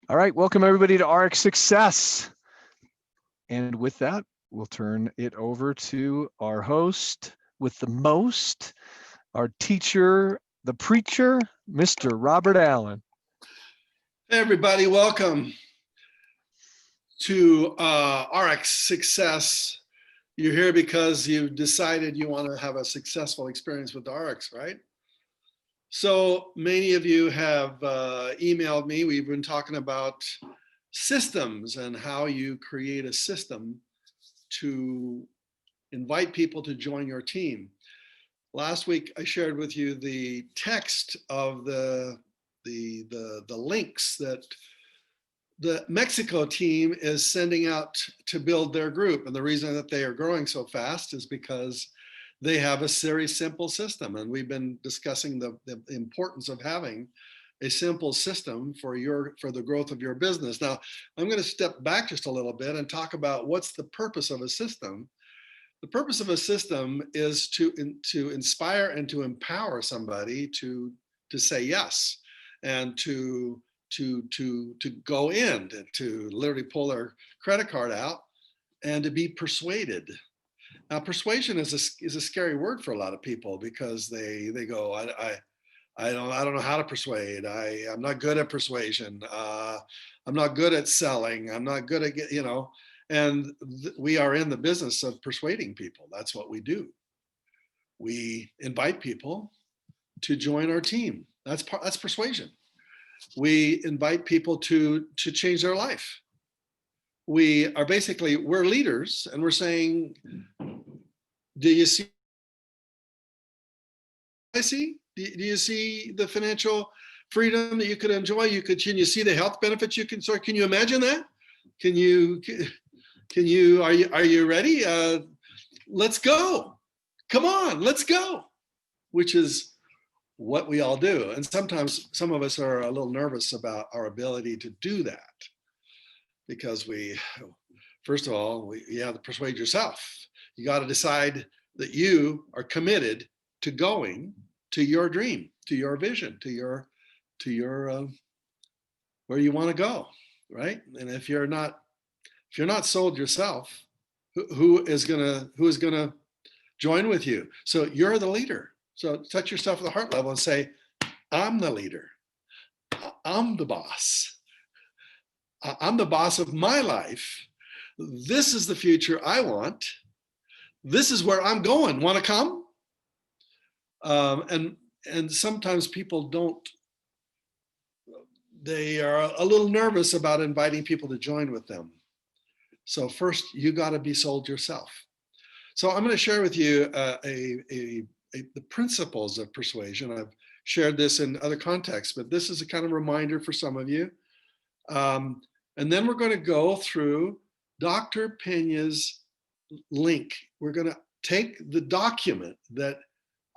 All right, welcome everybody to ARIIX Success. And with that, we'll turn it over to our host with the most, our teacher, the preacher, Mr. Robert Allen. Hey everybody, welcome to ARIIX Success. You're here because you've decided you want to have a successful experience with the ARIIX, right? So many of you have emailed me. We've been talking about systems and how you create a system to invite people to join your team. Last week, I shared with you the text of the links that the Mexico team is sending out to build their group. And the reason that they are growing so fast is because they have a very simple system. And we've been discussing the importance of having a simple system for the growth of your business. Now, I'm going to step back just a little bit and talk about what's the purpose of a system. The purpose of a system is to inspire and to empower somebody to say yes and to go in, to literally pull their credit card out and to be persuaded. Now, persuasion is a scary word for a lot of people because they go, I don't know how to persuade. I'm not good at persuasion. I'm not good at selling. I'm not good at, and we are in the business of persuading people. That's what we do. We invite people to join our team. That's persuasion. We invite people to change their life. We're leaders, and we're saying, do you see? Do you see the financial freedom that you could enjoy? Can you see the health benefits you can? So can you imagine that? Can you? Are you ready? Let's go. Come on, let's go. Which is what we all do. And sometimes some of us are a little nervous about our ability to do that because first of all, you have to persuade yourself. You got to decide that you are committed to going to your dream, to your vision, to your where you want to go, right? And if you're not sold yourself, who is gonna join with you? So you're the leader. So touch yourself at the heart level and say, I'm the leader. I'm the boss. I'm the boss of my life. This is the future I want. This is where I'm going. Want to come? And sometimes people don't. They are a little nervous about inviting people to join with them. So first, you got to be sold yourself. So I'm going to share with you the principles of persuasion. I've shared this in other contexts, but this is a kind of reminder for some of you. And then we're going to go through Dr. Pena's link. We're going to take the document that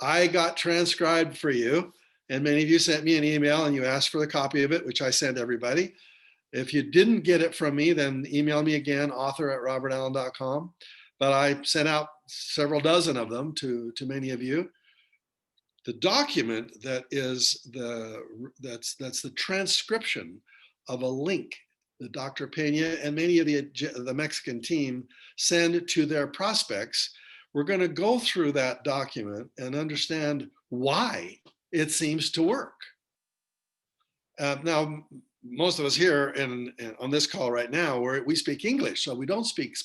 I got transcribed for you, and many of you sent me an email and you asked for the copy of it, which I sent everybody. If you didn't get it from me, then email me again, author@robertallen.com. But I sent out several dozen of them to many of you. The document that's the transcription of a link that Dr. Pena and many of the Mexican team send to their prospects. We're going to go through that document and understand why it seems to work. Now, most of us here on this call right now, we speak English, so we don't speak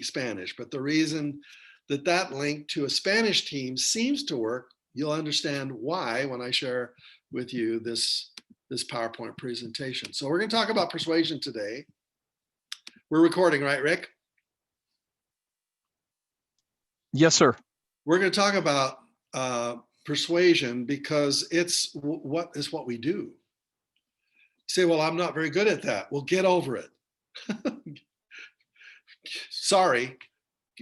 Spanish. But the reason that link to a Spanish team seems to work, you'll understand why when I share with you this PowerPoint presentation. So we're going to talk about persuasion today. We're recording, right, Rick? Yes, sir. We're going to talk about persuasion because it's what we do. You say, well, I'm not very good at that. Well, get over it. Sorry,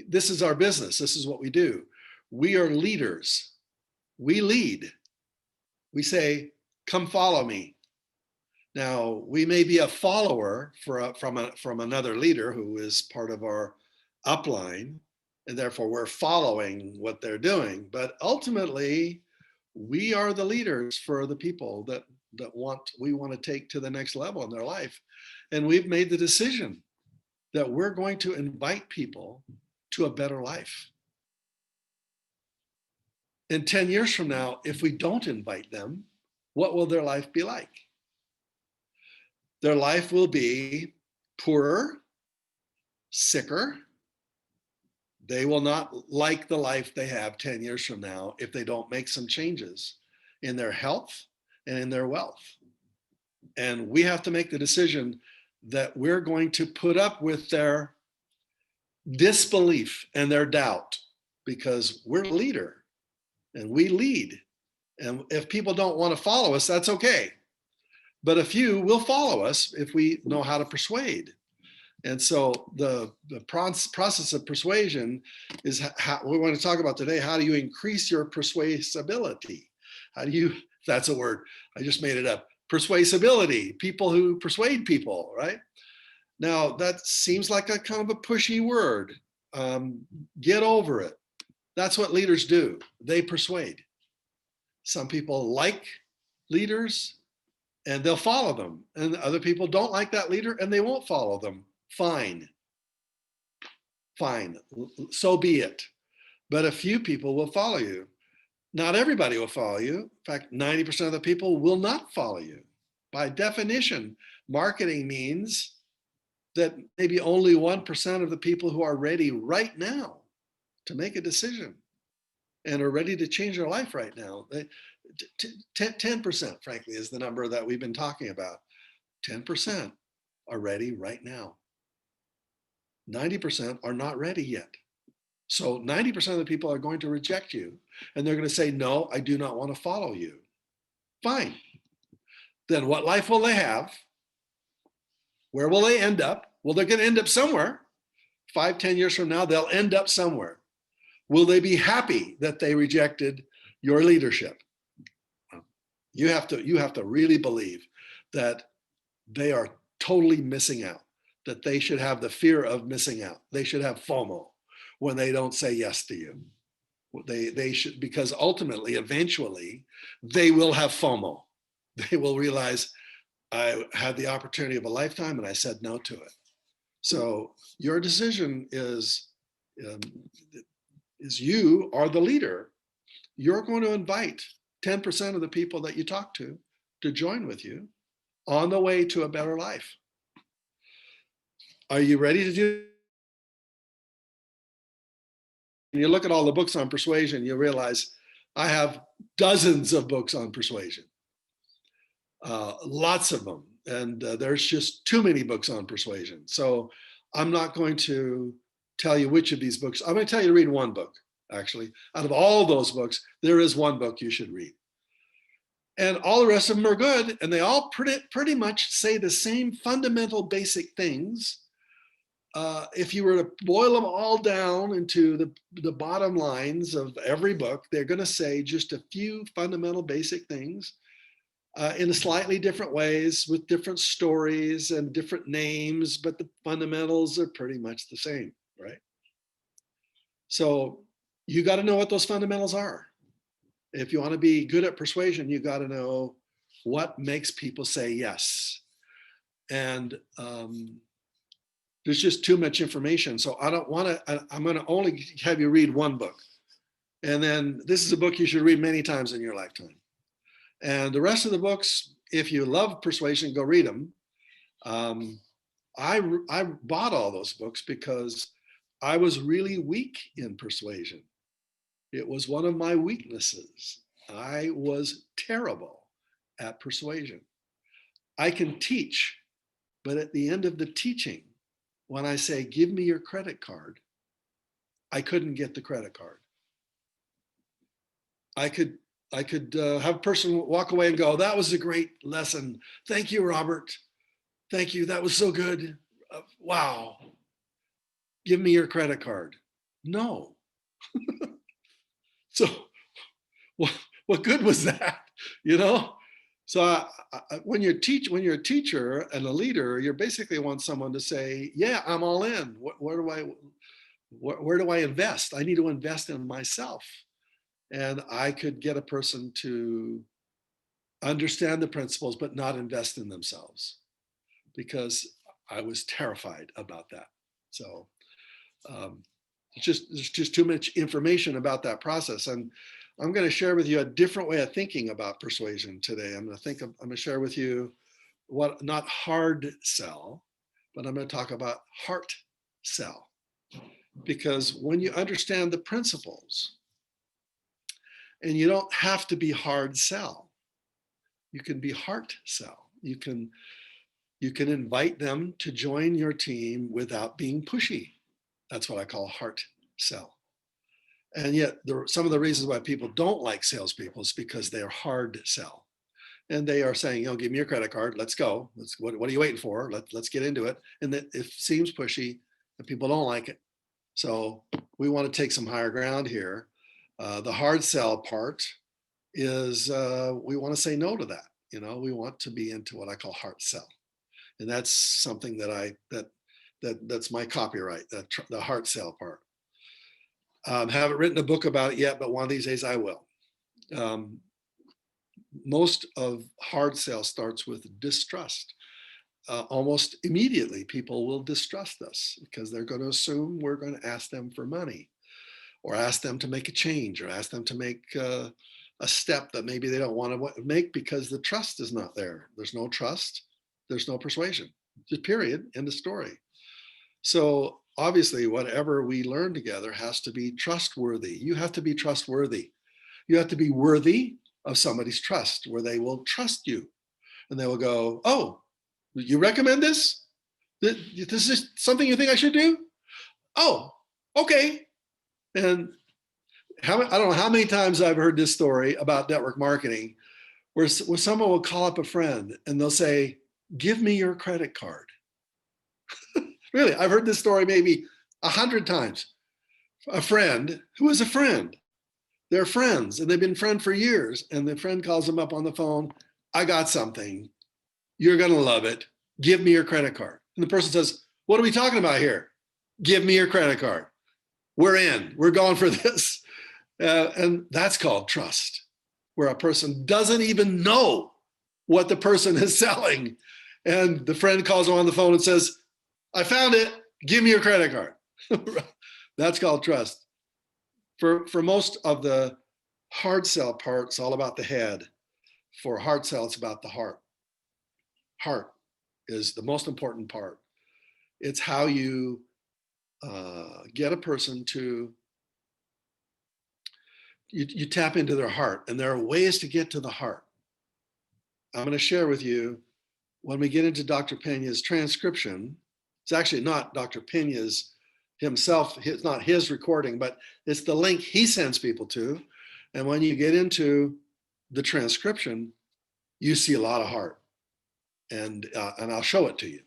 this is our business. This is what we do. We are leaders. We lead. We say, come follow me. Now, we may be a follower from another leader who is part of our upline, and therefore we're following what they're doing. But ultimately, we are the leaders for the people that that we want to take to the next level in their life. And we've made the decision that we're going to invite people to a better life. And 10 years from now, if we don't invite them, what will their life be like? Their life will be poorer, sicker. They will not like the life they have 10 years from now if they don't make some changes in their health and in their wealth. And we have to make the decision that we're going to put up with their disbelief and their doubt, because we're a leader and we lead. And if people don't want to follow us, that's okay. But a few will follow us if we know how to persuade. And so the process of persuasion is how we want to talk about today. How do you increase your persuasibility? How do you, that's a word, I just made it up. Persuasibility, people who persuade people, right? Now that seems like a kind of a pushy word. Get over it. That's what leaders do. They persuade. Some people like leaders and they'll follow them. And other people don't like that leader and they won't follow them. Fine. Fine. So be it. But a few people will follow you. Not everybody will follow you. In fact, 90% of the people will not follow you. By definition, marketing means that maybe only 1% of the people who are ready right now to make a decision and are ready to change their life right now. 10%, frankly, is the number that we've been talking about. 10% are ready right now. 90% are not ready yet. So 90% of the people are going to reject you and they're going to say, no, I do not want to follow you. Fine. Then what life will they have? Where will they end up? Well, they're going to end up somewhere. 5, 10 years from now, they'll end up somewhere. Will they be happy that they rejected your leadership? You have to really believe that they are totally missing out, that they should have the fear of missing out. They should have FOMO when they don't say yes to you. They should, because ultimately, eventually, they will have FOMO. They will realize, I had the opportunity of a lifetime and I said no to it. So your decision is you are the leader. You're going to invite 10% of the people that you talk to join with you on the way to a better life. Are you ready to do? When you look at all the books on persuasion, you realize I have dozens of books on persuasion, lots of them. And there's just too many books on persuasion. So I'm not going to tell you which of these books. I'm going to tell you to read one book, actually. Out of all those books, there is one book you should read. And all the rest of them are good. And they all pretty much say the same fundamental basic things. If you were to boil them all down into the bottom lines of every book, they're going to say just a few fundamental basic things in slightly different ways with different stories and different names, but the fundamentals are pretty much the same, right? So you got to know what those fundamentals are. If you want to be good at persuasion, you got to know what makes people say yes. And there's just too much information. So I don't want to, I'm going to only have you read one book. And then this is a book you should read many times in your lifetime. And the rest of the books, if you love persuasion, go read them. I bought all those books because I was really weak in persuasion. It was one of my weaknesses. I was terrible at persuasion. I can teach, but at the end of the teaching, when I say, give me your credit card, I couldn't get the credit card. I could have a person walk away and go, that was a great lesson. Thank you, Robert. Thank you. That was so good. Wow. Give me your credit card. No. So what good was that? You know? So when you're a teacher and a leader, you basically want someone to say, yeah, I'm all in. Where do I invest? I need to invest in myself. And I could get a person to understand the principles, but not invest in themselves, because I was terrified about that. So there's just too much information about that process. And I'm going to share with you a different way of thinking about persuasion today. I'm going to share with you what, not hard sell, but I'm going to talk about heart sell. Because when you understand the principles, and you don't have to be hard sell, you can be heart sell. You can invite them to join your team without being pushy. That's what I call heart sell. And yet some of the reasons why people don't like salespeople is because they're hard sell. And they are saying, give me your credit card. Let's go. What are you waiting for? Let's get into it. And that it seems pushy and people don't like it. So we want to take some higher ground here. The hard sell part is we want to say no to that. We want to be into what I call heart sell. And that's something that's my copyright, the heart sell part. Haven't written a book about it yet, but one of these days I will. Most of hard sell starts with distrust. Almost immediately, people will distrust us because they're going to assume we're going to ask them for money, or ask them to make a change, or ask them to make a step that maybe they don't want to make because the trust is not there. There's no trust. There's no persuasion. Just period. End of story. So obviously, whatever we learn together has to be trustworthy. You have to be trustworthy. You have to be worthy of somebody's trust, where they will trust you. And they will go, oh, you recommend this? This is something you think I should do? Oh, okay. And I don't know how many times I've heard this story about network marketing, where someone will call up a friend and they'll say, give me your credit card. Really, I've heard this story maybe 100 times. A friend who is a friend. They're friends and they've been friends for years. And the friend calls them up on the phone. I got something. You're going to love it. Give me your credit card. And the person says, what are we talking about here? Give me your credit card. We're in. We're going for this. And that's called trust, where a person doesn't even know what the person is selling. And the friend calls them on the phone and says, I found it. Give me your credit card. That's called trust. For most of the hard sell part, it's all about the head. For hard sell, it's about the heart. Heart is the most important part. It's how you get a person to, you tap into their heart. And there are ways to get to the heart. I'm going to share with you, when we get into Dr. Pena's transcription, it's actually not Dr. Pena's himself, it's not his recording, but it's the link he sends people to. And when you get into the transcription, you see a lot of heart. And I'll show it to you.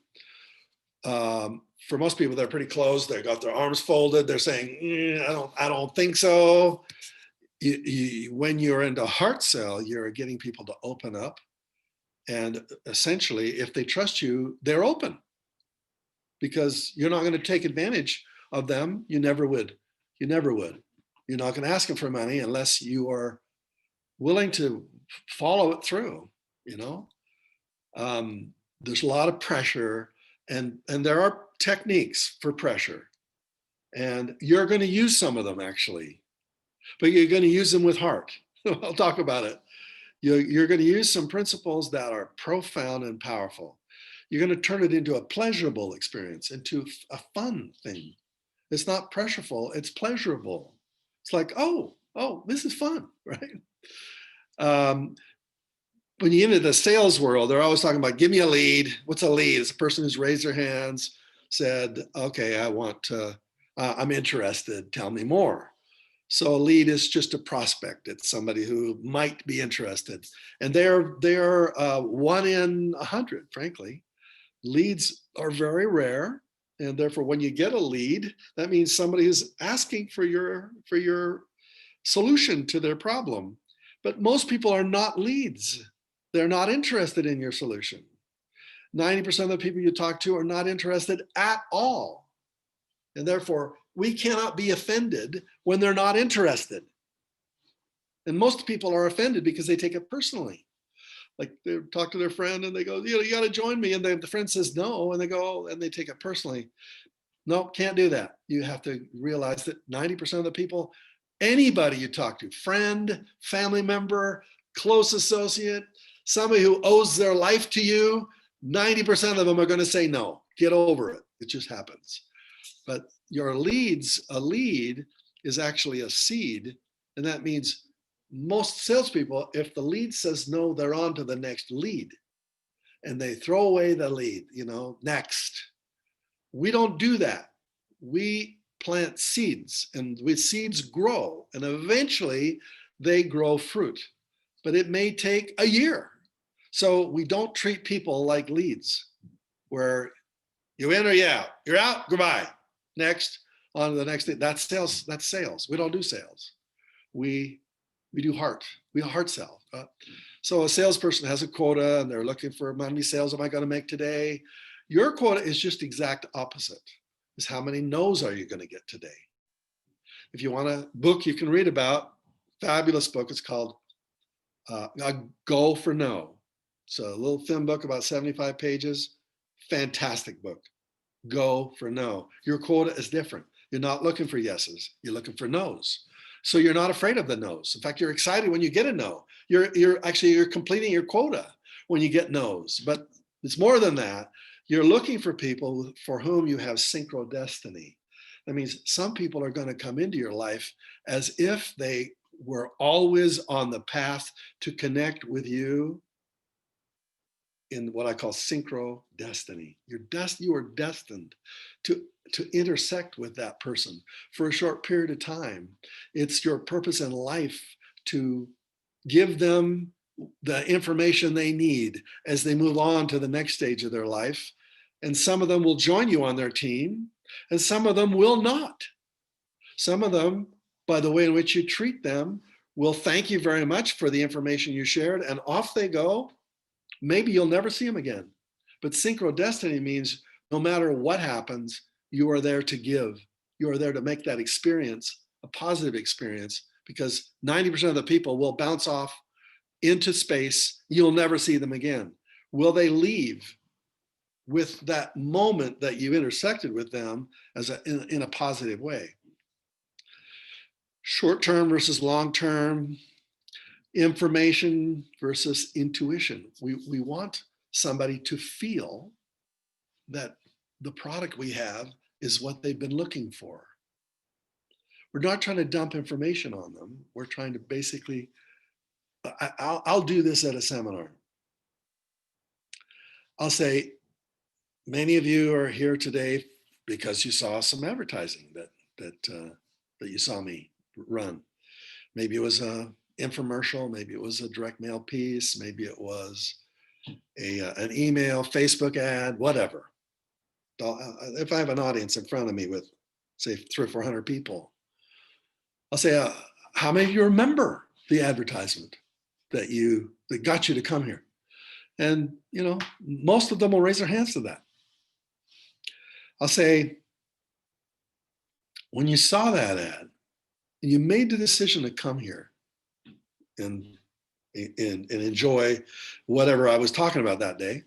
For most people, they're pretty closed. They got their arms folded. They're saying, I don't think so. When you're into heart sell, you're getting people to open up. And essentially, if they trust you, they're open, because you're not going to take advantage of them. You never would. You never would. You're not going to ask them for money unless you are willing to follow it through. There's a lot of pressure, and there are techniques for pressure, and you're going to use some of them actually, but you're going to use them with heart. I'll talk about it. You're going to use some principles that are profound and powerful. You're going to turn it into a pleasurable experience, into a fun thing. It's not pressureful, it's pleasurable. It's like, oh, this is fun, right? When you get into the sales world, they're always talking about, give me a lead. What's a lead? It's a person who's raised their hands, said, okay, I'm interested, tell me more. So a lead is just a prospect. It's somebody who might be interested. And they're 1 in 100, frankly. Leads are very rare. And therefore, when you get a lead, that means somebody is asking for your solution to their problem. But most people are not leads. They're not interested in your solution. 90% of the people you talk to are not interested at all. And therefore, we cannot be offended when they're not interested. And most people are offended because they take it personally. like they talk to their friend and they go, you got to join me. And the friend says no. And they go, and they take it personally. No, can't do that. You have to realize that 90% of the people, anybody you talk to, friend, family member, close associate, somebody who owes their life to you, 90% of them are going to say no. Get over it. It just happens. But a lead is actually a seed. And that means most salespeople, if the lead says no, they're on to the next lead. And they throw away the lead, next. We don't do that. We plant seeds, and seeds grow, and eventually they grow fruit. But it may take a year. So we don't treat people like leads, where you in or you out. You're out, goodbye. Next, on to the next thing. That's sales. That's sales. We don't do sales. We do heart. We heart sell. So a salesperson has a quota, and they're looking for how many sales am I going to make today? Your quota is just exact opposite. Is how many no's are you going to get today? If you want a book you can read about, fabulous book. It's called Go for No. It's a little thin book, about 75 pages. Fantastic book. Go for no. Your quota is different. You're not looking for yeses. You're looking for no's. So you're not afraid of the no's. In fact, you're excited when you get a no. You're completing your quota when you get no's. But it's more than that. You're looking for people for whom you have synchrodestiny. That means some people are going to come into your life as if they were always on the path to connect with you in what I call synchrodestiny. You are destined to intersect with that person for a short period of time. It's your purpose in life to give them the information they need as they move on to the next stage of their life. And some of them will join you on their team, and some of them will not. Some of them, by the way in which you treat them, will thank you very much for the information you shared, and off they go. Maybe you'll never see them again. But synchrodestiny means no matter what happens, you are there to give. You are there to make that experience a positive experience, because 90% of the people will bounce off into space. You'll never see them again. Will they leave with that moment that you intersected with them in a positive way? Short-term versus long-term, information versus intuition. We want somebody to feel that the product we have is what they've been looking for. We're not trying to dump information on them. We're trying to basically, I'll do this at a seminar. I'll say, many of you are here today because you saw some advertising that you saw me run. Maybe it was a infomercial, maybe it was a direct mail piece, maybe it was an email, Facebook ad, whatever. If I have an audience in front of me with, say, 300 or 400 people, I'll say, how many of you remember the advertisement that got you to come here? And most of them will raise their hands to that. I'll say, when you saw that ad and you made the decision to come here and enjoy whatever I was talking about that day,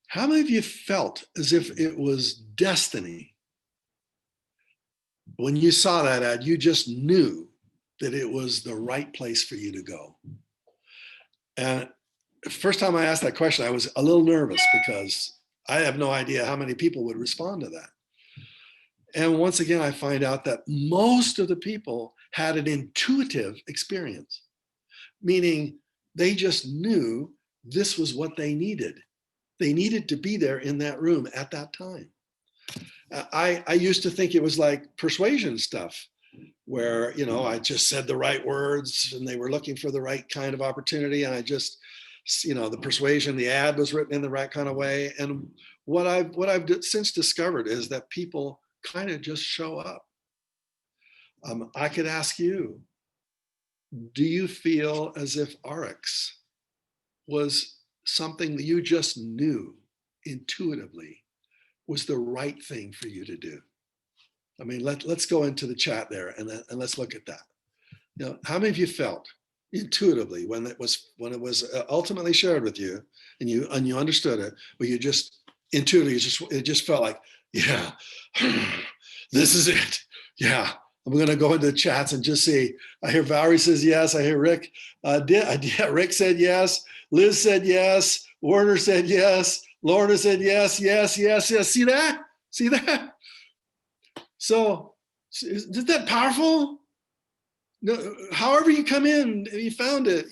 how many of you felt as if it was destiny? When you saw that ad, you just knew that it was the right place for you to go. And the first time I asked that question, I was a little nervous because I have no idea how many people would respond to that. And once again, I find out that most of the people had an intuitive experience, meaning they just knew this was what they needed. They needed to be there in that room at that time. I used to think it was like persuasion stuff, where I just said the right words and they were looking for the right kind of opportunity, and I just, the persuasion, the ad was written in the right kind of way. And what I've since discovered is that people kind of just show up. I could ask you, do you feel as if ARIIX was something that you just knew intuitively was the right thing for you to do? I mean, let's go into the chat there and let's look at that. How many of you felt intuitively when it was ultimately shared with you, and you understood it, but you just intuitively, it just felt like, yeah, this is it. Yeah, I'm going to go into the chats and just see. I hear Valerie says yes. I hear Rick. Rick said yes. Liz said yes. Warner said yes. Lorna said yes, yes, yes, yes. See that? See that? So, is that powerful? No, however you come in, you found it.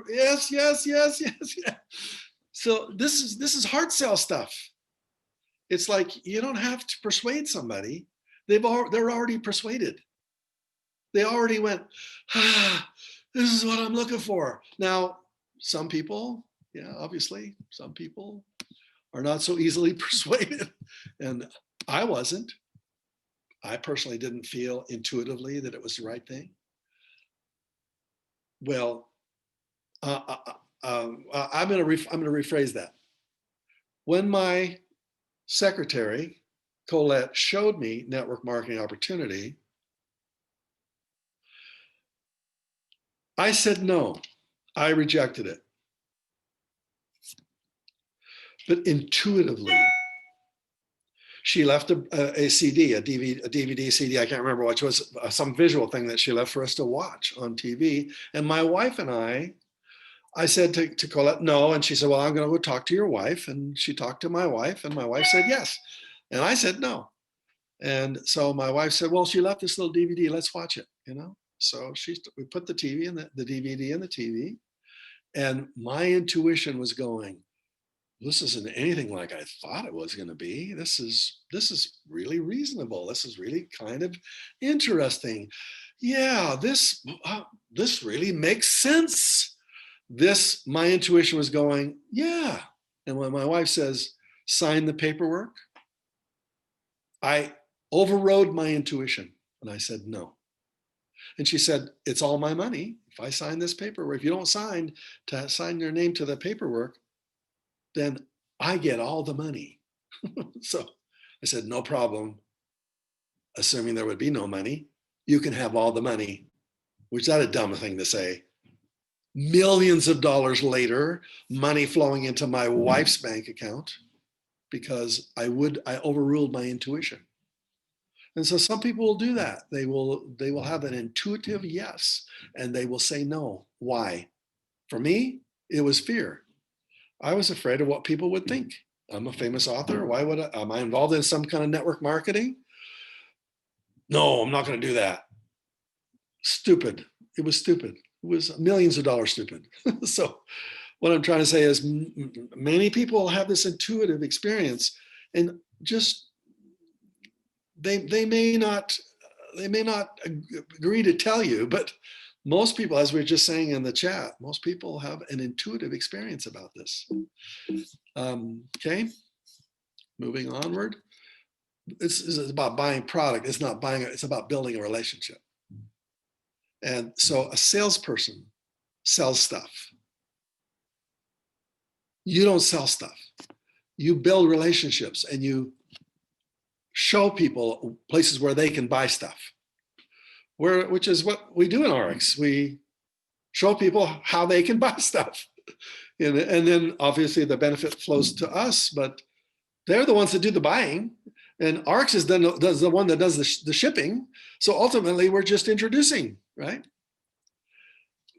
Yes, yes, yes, yes, yes. So this is hard sell stuff. It's like you don't have to persuade somebody. They're already persuaded. They already went, this is what I'm looking for. Now, some people, yeah, obviously, some people are not so easily persuaded. And I wasn't. I personally didn't feel intuitively that it was the right thing. Well, I'm going to rephrase that. When my secretary, Colette, showed me network marketing opportunity, I said no. I rejected it. But intuitively, she left a CD, a DVD CD. I can't remember which was some visual thing that she left for us to watch on TV. And my wife and I said to Colette, no. And she said, well, I'm going to go talk to your wife. And she talked to my wife, and my wife said yes. And I said no. And so my wife said, well, she left this little DVD. Let's watch it, you know? So we put the TV and the DVD in the TV. And my intuition was going, this isn't anything like I thought it was going to be. This is really reasonable. This is really kind of interesting. Yeah, this really makes sense. My intuition was going, yeah. And when my wife says, sign the paperwork, I overrode my intuition and I said no. And she said, it's all my money. If I sign this paperwork, if you don't sign your name to the paperwork, then I get all the money. So I said, no problem. Assuming there would be no money, you can have all the money, which is not a dumb thing to say. Millions of dollars later, money flowing into my wife's bank account because I overruled my intuition. And so some people will do that. They will have an intuitive yes, and they will say no. Why? For me, it was fear. I was afraid of what people would think. I'm a famous author. Why would am I involved in some kind of network marketing? No, I'm not going to do that. Stupid. It was stupid. It was millions of dollars stupid. So what I'm trying to say is many people have this intuitive experience, and just they may not agree to tell you, but most people, as we were just saying in the chat, most people have an intuitive experience about this. Okay, moving onward. This is about buying product. It's not buying it. It's about building a relationship. And so a salesperson sells stuff. You don't sell stuff. You build relationships and you show people places where they can buy stuff, which is what we do in ARIIX. We show people how they can buy stuff. And then obviously the benefit flows to us, but they're the ones that do the buying. And ARIIX does the one that does the shipping. So ultimately, we're just introducing, right?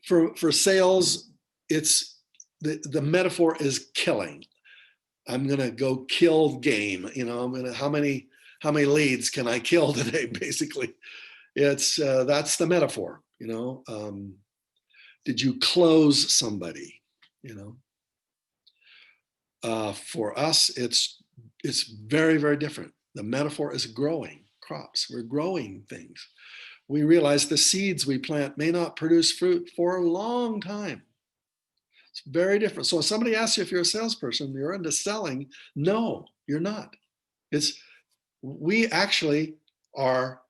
For sales, it's the metaphor is killing. I'm gonna go kill game. You know, how many leads can I kill today? Basically, it's that's the metaphor. You know, did you close somebody? You know, for us, it's very, very different. The metaphor is growing crops. We're growing things. We realize the seeds we plant may not produce fruit for a long time. It's very different. So if somebody asks you if you're a salesperson, you're into selling, no, you're not. We actually are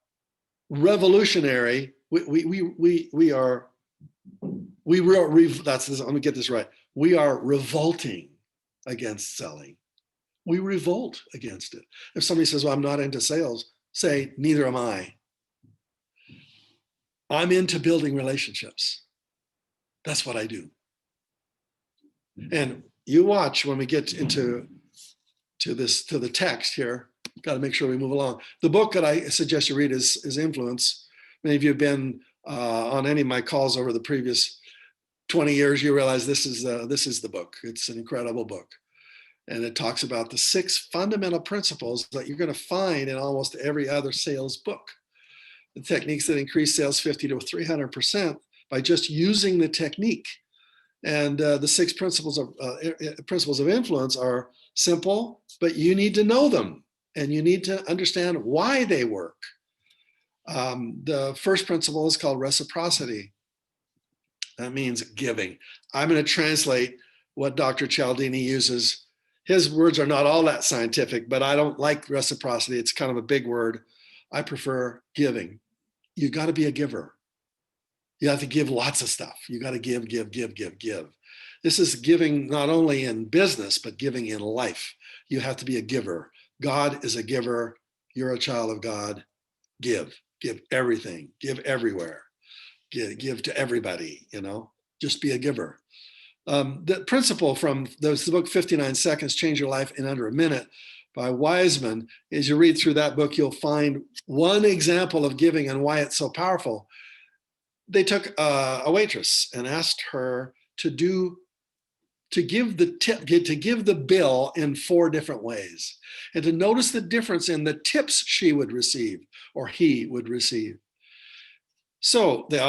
revolutionary. Let me get this right. We are revolting against selling. We revolt against it. If somebody says, well, I'm not into sales, say, neither am I. I'm into building relationships. That's what I do. And you watch when we get into the text here. Got to make sure we move along. The book that I suggest you read is Influence. Many of you have been on any of my calls over the previous 20 years. You realize this is the book. It's an incredible book, and it talks about the 6 fundamental principles that you're going to find in almost every other sales book. The techniques that increase sales 50 to 300% by just using the technique. And the 6 principles of influence are simple, but you need to know them and you need to understand why they work. The first principle is called reciprocity. That means giving. I'm going to translate what Dr. Cialdini uses. His words are not all that scientific, but I don't like reciprocity. It's kind of a big word. I prefer giving. You got to be a giver. You have to give lots of stuff. You got to give. This is giving not only in business, but giving in life. You have to be a giver. God is a giver. You're a child of God. Give everything, give everywhere, give to everybody, just be a giver. The principle from the book 59 Seconds, Change Your Life in Under a Minute by Wiseman, as you read through that book, you'll find one example of giving and why it's so powerful. They took a waitress and asked her to give the bill in 4 different ways, and to notice the difference in the tips she would receive or he would receive. So the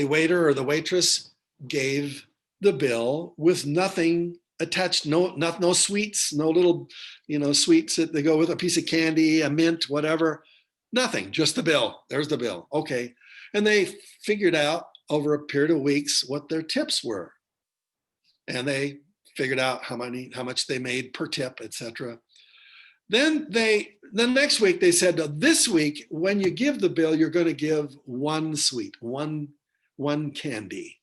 waiter or the waitress gave the bill with nothing attached, no sweets, no little sweets that they go with a piece of candy, a mint, whatever. Nothing, just the bill. There's the bill. Okay. And they figured out over a period of weeks what their tips were. And they figured out how much they made per tip, etc. Then the next week they said, this week, when you give the bill, you're going to give 1 sweet, one candy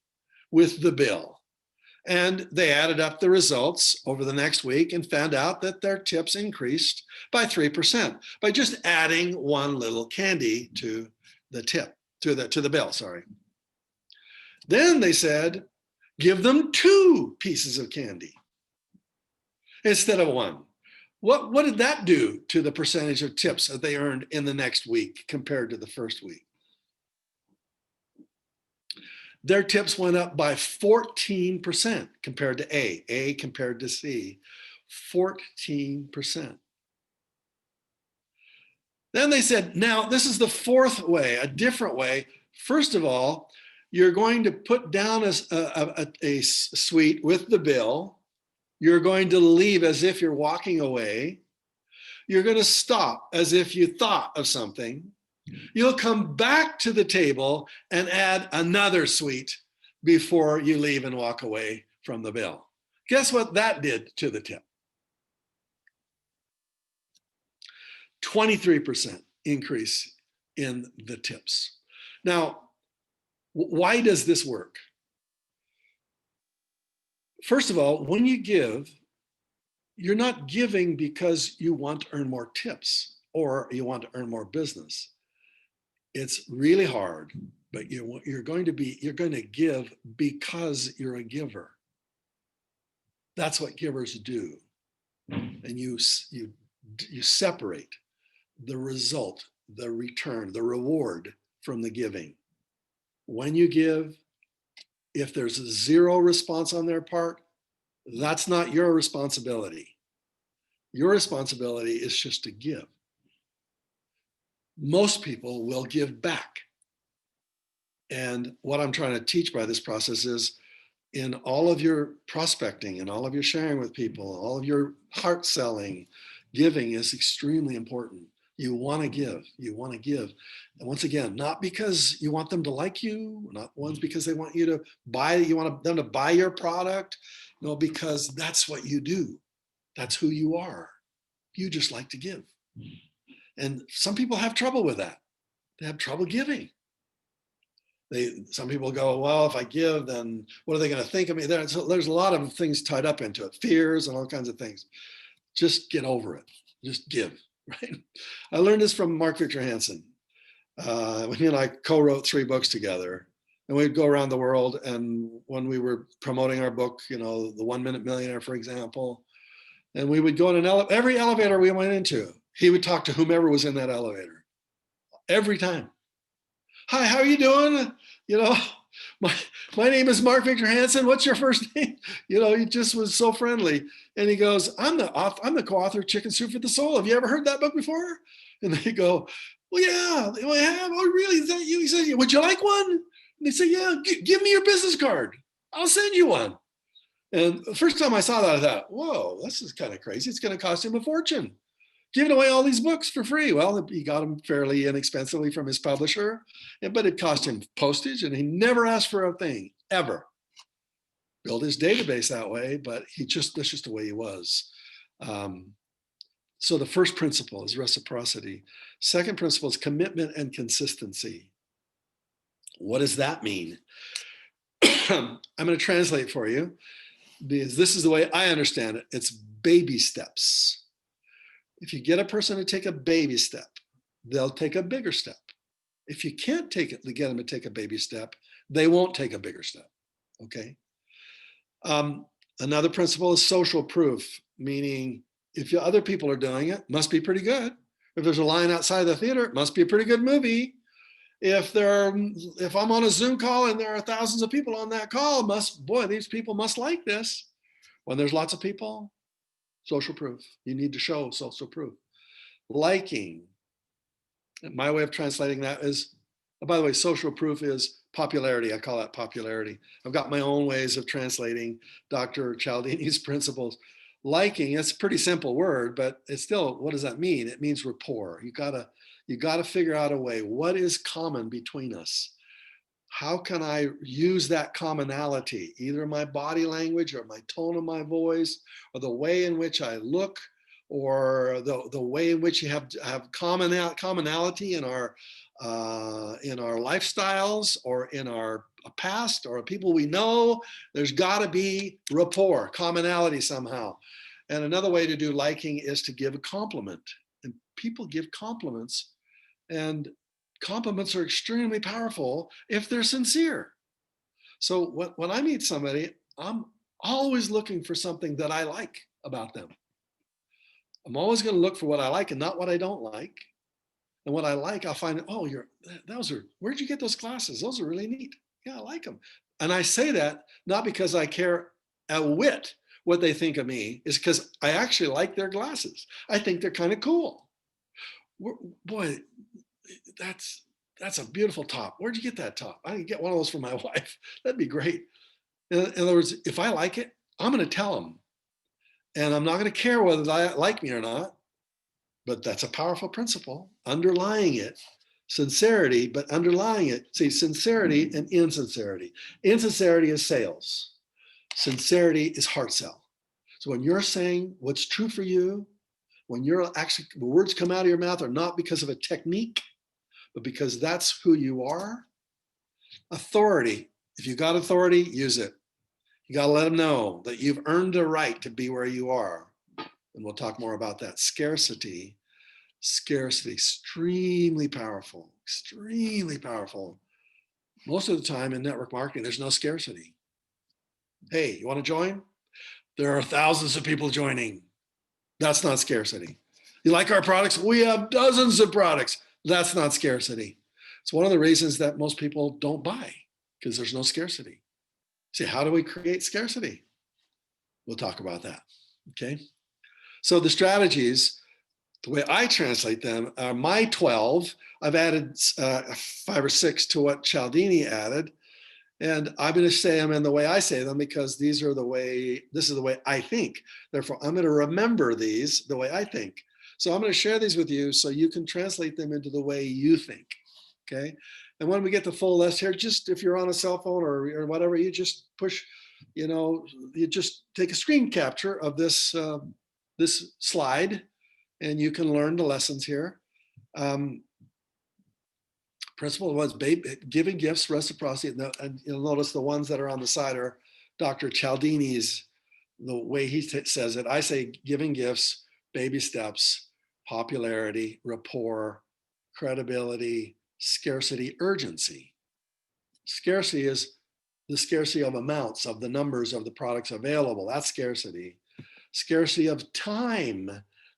with the bill. And they added up the results over the next week and found out that their tips increased by 3% by just adding 1 little candy to the tip, to the bill, sorry. Then they said, give them 2 pieces of candy instead of 1. What did that do to the percentage of tips that they earned in the next week compared to the first week? Their tips went up by 14% compared to A compared to C, 14%. Then they said, now this is the 4th way, a different way. First of all, you're going to put down a sweet with the bill. You're going to leave as if you're walking away. You're going to stop as if you thought of something. You'll come back to the table and add another sweet before you leave and walk away from the bill. Guess what that did to the tip? 23% increase in the tips. Now, why does this work? First of all, when you give, you're not giving because you want to earn more tips or you want to earn more business. It's really hard, but you're going to give because you're a giver. That's what givers do. And you separate the result, the return, the reward from the giving. When you give, if there's a 0 response on their part, that's not your responsibility. Your responsibility is just to give. Most people will give back. And what I'm trying to teach by this process is, in all of your prospecting and all of your sharing with people, all of your heart selling, giving is extremely important. You want to give. And once again, not because you want them to like you, not once because they want you to buy, you want them to buy your product. No, because that's what you do. That's who you are. You just like to give. And some people have trouble with that. They have trouble giving. Some people go, well, if I give, then what are they going to think of me? There's a lot of things tied up into it, fears and all kinds of things. Just get over it. Just give, right? I learned this from Mark Victor Hansen. When he and I co-wrote 3 books together. And we'd go around the world. And when we were promoting our book, you know, The 1 Minute Millionaire, for example, and we would go in every elevator we went into, he would talk to whomever was in that elevator every time. Hi, how are you doing? You know, my name is Mark Victor Hansen. What's your first name? You know, he just was so friendly. And he goes, I'm the co-author of Chicken Soup for the Soul. Have you ever heard that book before? And they go, well, yeah, I have. Oh, really? Is that you? He says, would you like one? And they say, yeah, give me your business card. I'll send you one. And the first time I saw that, I thought, whoa, this is kind of crazy. It's going to cost him a fortune, giving away all these books for free. Well, he got them fairly inexpensively from his publisher, but it cost him postage, and he never asked for a thing, ever. Built his database that way, but that's just the way he was. So the first principle is reciprocity. Second principle is commitment and consistency. What does that mean? I'm going to translate for you, because this is the way I understand it. It's baby steps. If you get a person to take a baby step, they'll take a bigger step. If you can't get them to take a baby step, they won't take a bigger step. Okay. Another principle is social proof, meaning if other people are doing it, must be pretty good. If there's a line outside the theater, it must be a pretty good movie. If I'm on a Zoom call and there are thousands of people on that call, these people must like this. When there's lots of people, social proof. You need to show social proof. Liking. My way of translating that is, by the way, social proof is popularity. I call that popularity. I've got my own ways of translating Dr. Cialdini's principles. Liking, it's a pretty simple word, but it's still, what does that mean? It means rapport. You gotta figure out a way. What is common between us? How can I use that commonality, either my body language or my tone of my voice, or the way in which I look, or the way in which you have commonality in our lifestyles, or in our past, or people we know. There's got to be rapport, commonality somehow. And another way to do liking is to give a compliment. And people give compliments, and compliments are extremely powerful if they're sincere. So when I meet somebody, I'm always looking for something that I like about them. I'm always going to look for what I like and not what I don't like. And what I like, I'll find, oh, where'd you get those glasses? Those are really neat. Yeah, I like them. And I say that not because I care a whit what they think of me, is because I actually like their glasses. I think they're kind of cool. Boy, that's a beautiful top. Where'd you get that top? I can get one of those for my wife. That'd be great. In other words, if I like it, I'm going to tell them. And I'm not going to care whether they like me or not. But that's a powerful principle. Underlying it, sincerity, but underlying it, see, sincerity and insincerity. Insincerity is sales. Sincerity is heart sell. So when you're saying what's true for you, when you're actually, the words come out of your mouth are not because of a technique, but because that's who you are. Authority. If you got authority, use it. You got to let them know that you've earned a right to be where you are. And we'll talk more about that. Scarcity, extremely powerful, extremely powerful. Most of the time in network marketing, there's no scarcity. Hey, you want to join? There are thousands of people joining. That's not scarcity. You like our products? We have dozens of products. That's not scarcity. It's one of the reasons that most people don't buy, because there's no scarcity. See, how do we create scarcity? We'll talk about that. Okay. So the strategies, the way I translate them are my 12. I've added 5 or 6 to what Cialdini added. And I'm going to say them in the way I say them, because this is the way I think. Therefore, I'm going to remember these the way I think. So I'm going to share these with you so you can translate them into the way you think. Okay. And when we get the full list here, just if you're on a cell phone or whatever, you just push, you just take a screen capture of this slide, and you can learn the lessons here. Principle was giving gifts, reciprocity, and you'll notice the ones that are on the side are Dr. Cialdini's, the way he says it. I say giving gifts, baby steps, popularity, rapport, credibility, scarcity, urgency. Scarcity is the scarcity of amounts, of the numbers of the products available. That's scarcity. Scarcity of time,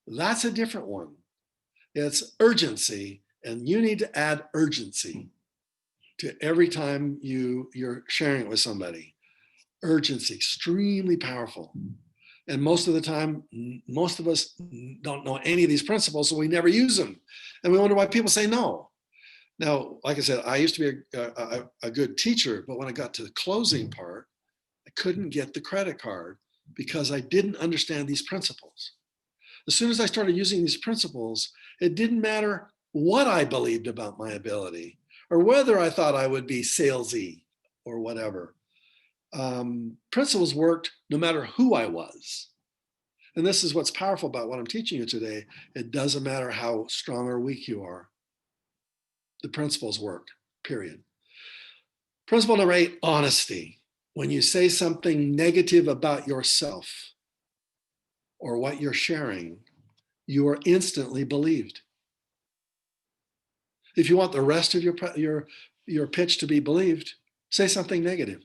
that's a different one. It's urgency, and you need to add urgency to every time you're sharing it with somebody. Urgency, extremely powerful. And most of the time, most of us don't know any of these principles, so we never use them. And we wonder why people say no. Now, like I said, I used to be a good teacher, but when I got to the closing part, I couldn't get the credit card because I didn't understand these principles. As soon as I started using these principles, it didn't matter what I believed about my ability or whether I thought I would be salesy or whatever. Principles worked no matter who I was. And this is what's powerful about what I'm teaching you today. It doesn't matter how strong or weak you are. The principles work, period. Principle number 8, honesty. When you say something negative about yourself or what you're sharing, you are instantly believed. If you want the rest of your pitch to be believed, say something negative.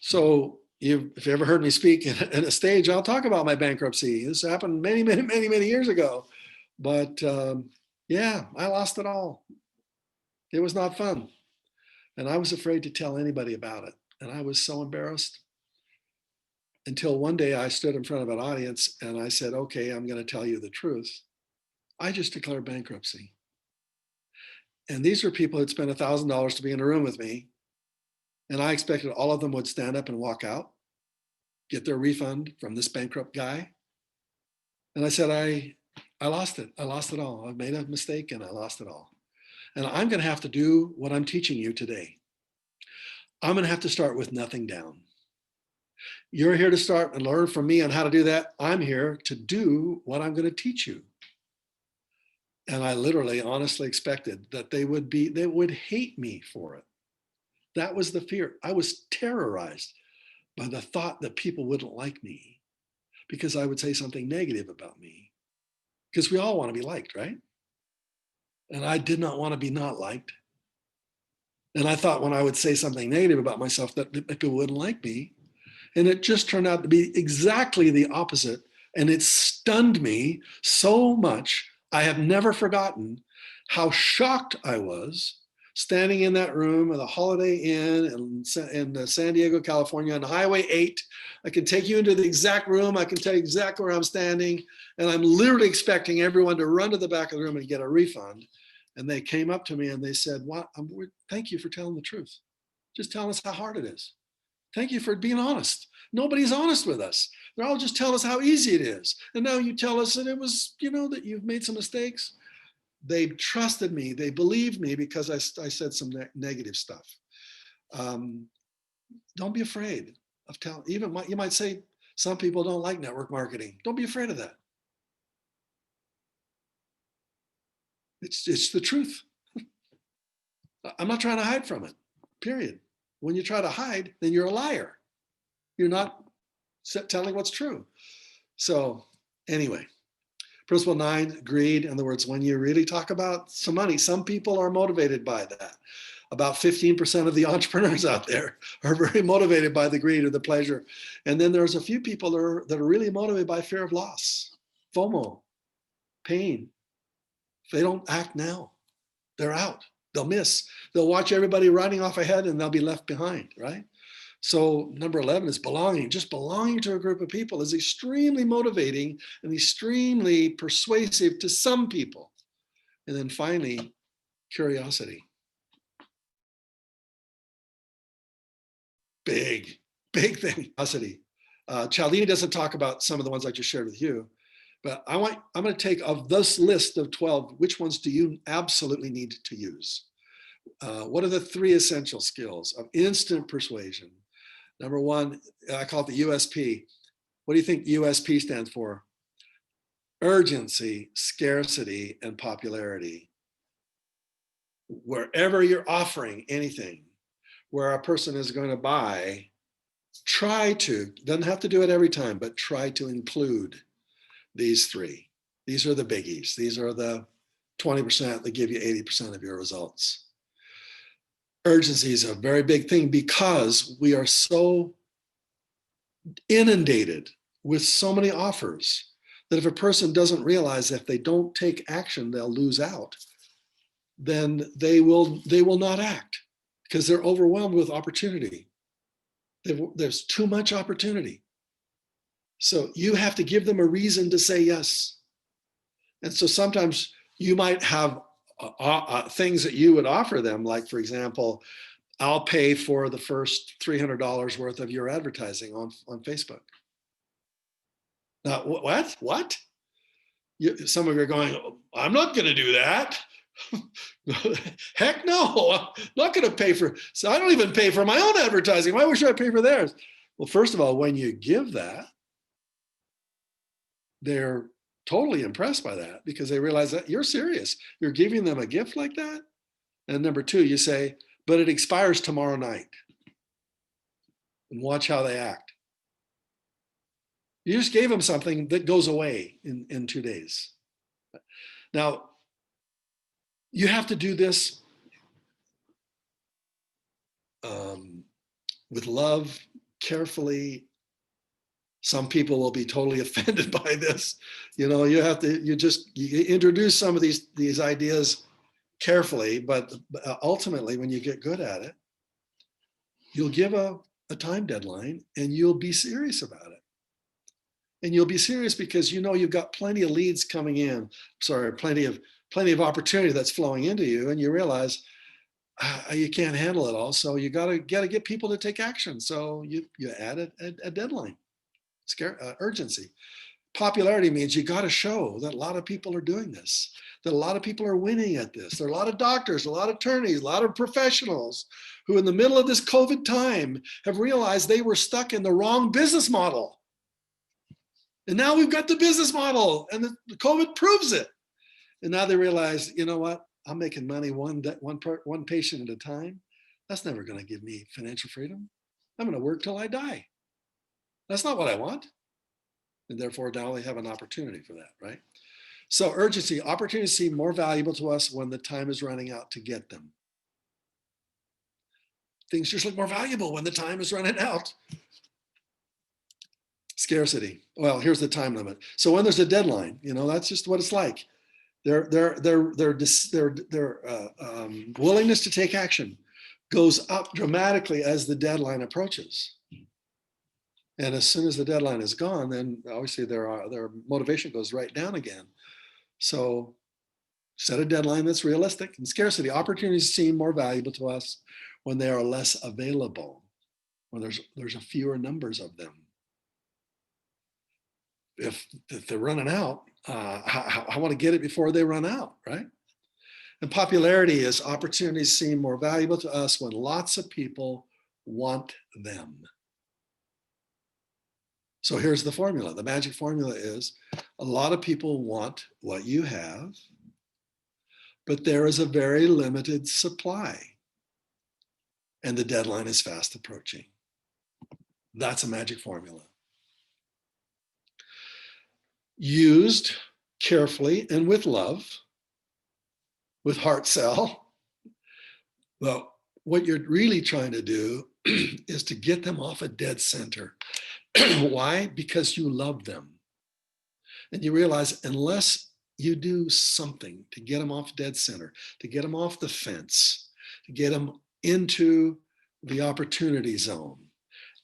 So if you ever heard me speak in a stage, I'll talk about my bankruptcy. This happened many years ago. But yeah, I lost it all. It was not fun. And I was afraid to tell anybody about it. And I was so embarrassed until one day I stood in front of an audience and I said, okay, I'm going to tell you the truth. I just declared bankruptcy. And these were people who'd spent $1,000 to be in a room with me. And I expected all of them would stand up and walk out, get their refund from this bankrupt guy. And I said, I lost it. I lost it all. I made a mistake and I lost it all. And I'm going to have to do what I'm teaching you today. I'm going to have to start with nothing down. You're here to start and learn from me on how to do that. I'm here to do what I'm going to teach you. And I literally, honestly expected that they would hate me for it. That was the fear. I was terrorized by the thought that people wouldn't like me because I would say something negative about me. Because we all want to be liked, right? And I did not want to be not liked. And I thought when I would say something negative about myself that people wouldn't like me. And it just turned out to be exactly the opposite. And it stunned me so much. I have never forgotten how shocked I was standing in that room at the Holiday Inn in San Diego, California, on Highway 8. I can take you into the exact room. I can tell you exactly where I'm standing. And I'm literally expecting everyone to run to the back of the room and get a refund. And they came up to me and they said, thank you for telling the truth. Just telling us how hard it is. Thank you for being honest. Nobody's honest with us. They're all just telling us how easy it is. And now you tell us that it was, that you've made some mistakes. They trusted me. They believed me because I said some negative stuff. Don't be afraid of telling. Even you might say some people don't like network marketing. Don't be afraid of that. It's the truth. I'm not trying to hide from it, period. When you try to hide, then you're a liar. You're not telling what's true. So anyway, principle 9, greed. In other words, when you really talk about some money, some people are motivated by that. About 15% of the entrepreneurs out there are very motivated by the greed or the pleasure. And then there's a few people that are really motivated by fear of loss, FOMO, pain. If they don't act now, they're out. They'll miss. They'll watch everybody riding off ahead and they'll be left behind, right? So number 11 is belonging. Just belonging to a group of people is extremely motivating and extremely persuasive to some people. And then finally, curiosity. Big thing, curiosity. Cialdini doesn't talk about some of the ones I just shared with you, but I'm going to take of this list of 12, which ones do you absolutely need to use? What are the 3 essential skills of instant persuasion? Number 1, I call it the USP. What do you think USP stands for? Urgency, scarcity, and popularity. Wherever you're offering anything, where a person is going to buy, doesn't have to do it every time, but try to include these 3. These are the biggies. These are the 20% that give you 80% of your results. Urgency is a very big thing because we are so inundated with so many offers that if a person doesn't realize that if they don't take action, they'll lose out, then they will not act because they're overwhelmed with opportunity. There's too much opportunity. So you have to give them a reason to say yes. And so sometimes you might have things that you would offer them, like, for example, I'll pay for the first $300 worth of your advertising on Facebook. Now, what? Some of you are going, I'm not going to do that. Heck no, I'm not going to pay for, so I don't even pay for my own advertising. Why should I pay for theirs? Well, first of all, when you give that, they're totally impressed by that because they realize that you're serious. You're giving them a gift like that. And number two, you say, but it expires tomorrow night. And watch how they act. You just gave them something that goes away in 2 days. Now, you have to do this with love, carefully. Some people will be totally offended by this. You know, you introduce some of these ideas carefully, but ultimately, when you get good at it, you'll give a time deadline and you'll be serious about it. And you'll be serious because you know you've got plenty of leads coming in. Plenty of opportunity that's flowing into you, and you realize you can't handle it all. So you gotta get people to take action. So you add a deadline. Urgency. Popularity means you got to show that a lot of people are doing this, that a lot of people are winning at this. There are a lot of doctors, a lot of attorneys, a lot of professionals who in the middle of this COVID time have realized they were stuck in the wrong business model. And now we've got the business model and the COVID proves it. And now they realize, you know what? I'm making money one patient at a time. That's never going to give me financial freedom. I'm going to work till I die. That's not what I want. And therefore, now they have an opportunity for that, right? So urgency, opportunities seem more valuable to us when the time is running out to get them. Things just look more valuable when the time is running out. Scarcity. Well, here's the time limit. So when there's a deadline, you know, that's just what it's like. Their willingness to take action goes up dramatically as the deadline approaches. And as soon as the deadline is gone, then obviously their motivation goes right down again. So set a deadline that's realistic. And scarcity, opportunities seem more valuable to us when they are less available, when there's a fewer numbers of them. If they're running out, I want to get it before they run out, right? And popularity is opportunities seem more valuable to us when lots of people want them. So here's the formula. The magic formula is a lot of people want what you have, but there is a very limited supply and the deadline is fast approaching. That's a magic formula. Used carefully and with love, with heart cell. Well, what you're really trying to do is to get them off a dead center. Why? Because you love them. And you realize unless you do something to get them off dead center, to get them off the fence, to get them into the opportunity zone,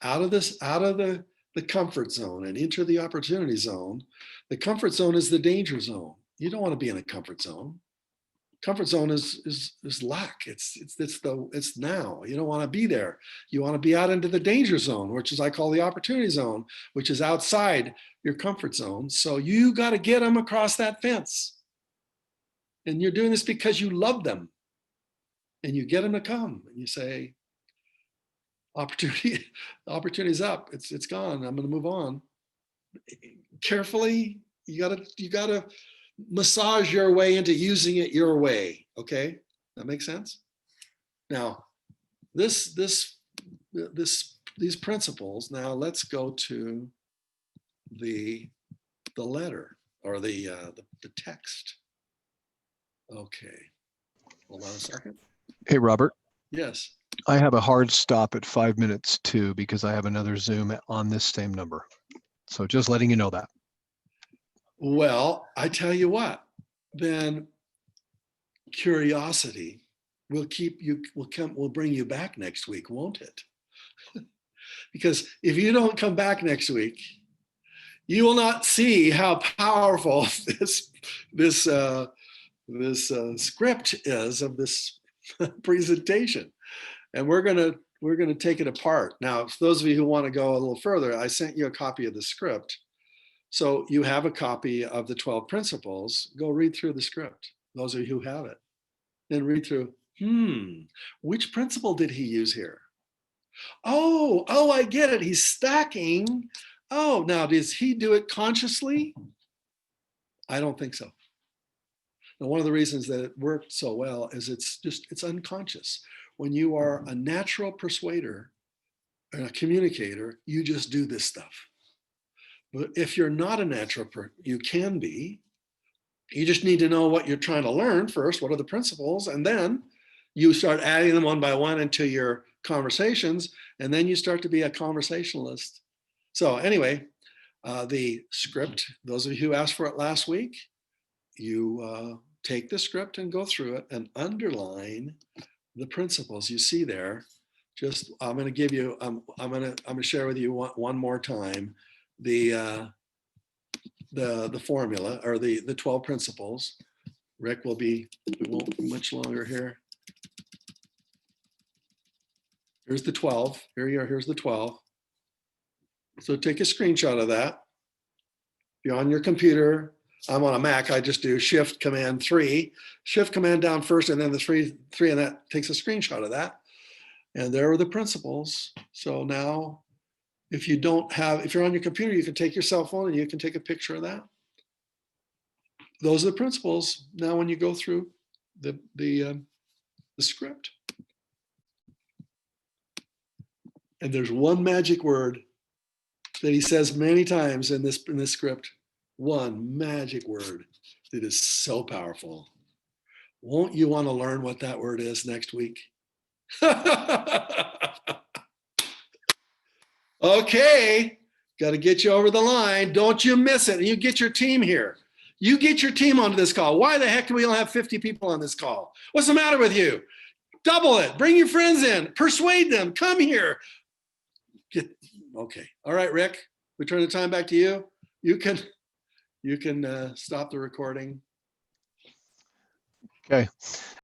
out of the comfort zone and into the opportunity zone. The comfort zone is the danger zone. You don't want to be in a comfort zone. Comfort zone is lack. It's now. You don't want to be there. You want to be out into the danger zone, which is I call the opportunity zone, which is outside your comfort zone. So you got to get them across that fence. And you're doing this because you love them. And you get them to come. And you say, opportunity's up. It's gone. I'm going to move on. Carefully, you gotta massage your way into using it your way. Okay, that makes sense. Now, these principles. Now let's go to the letter or the text. Okay, hold on a second. Hey, Robert. Yes. I have a hard stop at 5 minutes too, because I have another Zoom on this same number. So just letting you know that. Well, I tell you what, then curiosity will keep you, will bring you back next week, won't it? Because if you don't come back next week, you will not see how powerful this script is of this presentation, and we're gonna take it apart. Now, for those of you who want to go a little further, I sent you a copy of the script, so you have a copy of the 12 principles. Go read through the script. Those of you who have it, then read through. Which principle did he use here? Oh, I get it. He's stacking. Oh, now does he do it consciously? I don't think so. Now, one of the reasons that it worked so well is it's unconscious. When you are a natural persuader and a communicator, you just do this stuff. But if you're not a natural, you can be. You just need to know what you're trying to learn first. What are the principles? And then you start adding them one by one into your conversations, and then you start to be a conversationalist. So anyway, the script, those of you who asked for it last week, you take the script and go through it and underline the principles you see there. Just, I'm going to give you, I'm going to share with you one more time the formula, or the 12 principles. Rick we won't be much longer here. Here's the 12. Here you are. Here's the 12. So take a screenshot of that. If you're on your computer, I'm on a Mac, I just do Shift Command 3. Shift Command down first, and then the three, and that takes a screenshot of that. And there are the principles. So now, if you're on your computer, you can take your cell phone and you can take a picture of that. Those are the principles. Now, when you go through the script, and there's one magic word that he says many times in this script, one magic word that is so powerful. Won't you want to learn what that word is next week? Okay, got to get you over the line. Don't you miss it. And you get your team here. You get your team onto this call. Why the heck do we only have 50 people on this call? What's the matter with you? Double it. Bring your friends in. Persuade them. Come here. Okay. All right, Rick. We turn the time back to you. You can stop the recording. Okay.